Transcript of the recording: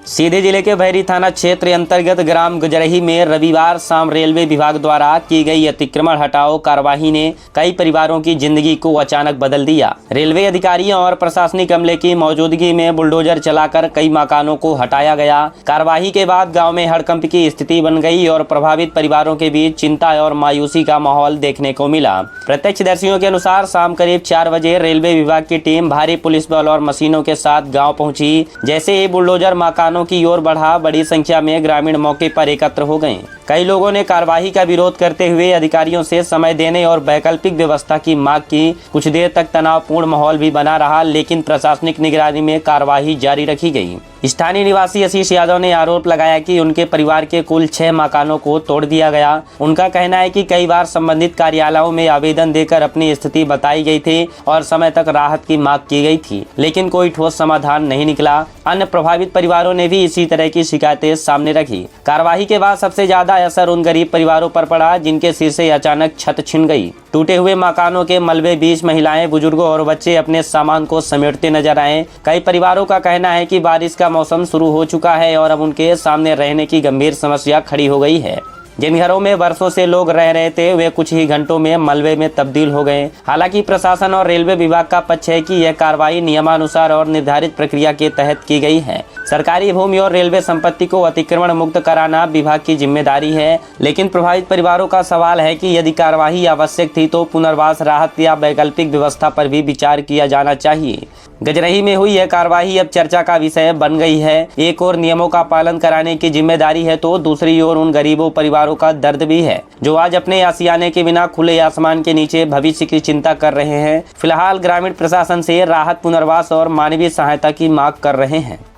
सीधी जिले के बहरी थाना क्षेत्र अंतर्गत ग्राम गजरही में रविवार शाम रेलवे विभाग द्वारा की गई अतिक्रमण हटाओ कार्यवाही ने कई परिवारों की जिंदगी को अचानक बदल दिया। रेलवे अधिकारियों और प्रशासनिक अमले की मौजूदगी में बुलडोजर चलाकर कई मकानों को हटाया गया। कार्यवाही के बाद गांव में हड़कंप की स्थिति बन गई और प्रभावित परिवारों के बीच चिंता और मायूसी का माहौल देखने को मिला। प्रत्यक्षदर्शियों के अनुसार शाम करीब 4 बजे रेलवे विभाग की टीम भारी पुलिस बल और मशीनों के साथ गाँव पहुंची। जैसे ही बुलडोजर मकानों की ओर बढ़ा, बड़ी संख्या में ग्रामीण मौके पर एकत्र हो गए। कई लोगों ने कार्यवाही का विरोध करते हुए अधिकारियों से समय देने और वैकल्पिक व्यवस्था की मांग की। कुछ देर तक तनावपूर्ण माहौल भी बना रहा, लेकिन प्रशासनिक निगरानी में कार्यवाही जारी रखी गई। स्थानीय निवासी आशीष यादव ने आरोप लगाया कि उनके परिवार के कुल 6 मकानों को तोड़ दिया गया। उनका कहना है कि कई बार संबंधित कार्यालयों में आवेदन देकर अपनी स्थिति बताई गई थी और समय तक राहत की मांग की गई थी, लेकिन कोई ठोस समाधान नहीं निकला। अन्य प्रभावित परिवारों ने भी इसी तरह की शिकायतें सामने रखी। कार्यवाही के बाद सबसे ज्यादा असर उन गरीब परिवारों पर पड़ा जिनके सिर से अचानक छत छिन गई। टूटे हुए मकानों के मलबे बीच महिलाएं, बुजुर्गों और बच्चे अपने सामान को समेटते नजर आए। कई परिवारों का कहना है कि बारिश का मौसम शुरू हो चुका है और अब उनके सामने रहने की गंभीर समस्या खड़ी हो गई है। जिन घरों में वर्षों से लोग रह रहे थे, वे कुछ ही घंटों में मलबे में तब्दील हो गए। हालांकि प्रशासन और रेलवे विभाग का पक्ष है कि यह कार्रवाई नियमानुसार और निर्धारित प्रक्रिया के तहत की गई है। सरकारी भूमि और रेलवे संपत्ति को अतिक्रमण मुक्त कराना विभाग की जिम्मेदारी है, लेकिन प्रभावित परिवारों का सवाल है कि यदि कार्रवाई आवश्यक थी तो पुनर्वास, राहत या वैकल्पिक व्यवस्था पर भी विचार किया जाना चाहिए। गजरही में हुई यह कार्रवाई अब चर्चा का विषय बन गई है। एक और नियमों का पालन कराने की जिम्मेदारी है तो दूसरी ओर उन गरीबों परिवारों का दर्द भी है जो आज अपने आशियाने के बिना खुले आसमान के नीचे भविष्य की चिंता कर रहे हैं। फिलहाल ग्रामीण प्रशासन से राहत, पुनर्वास और मानवीय सहायता की मांग कर रहे हैं।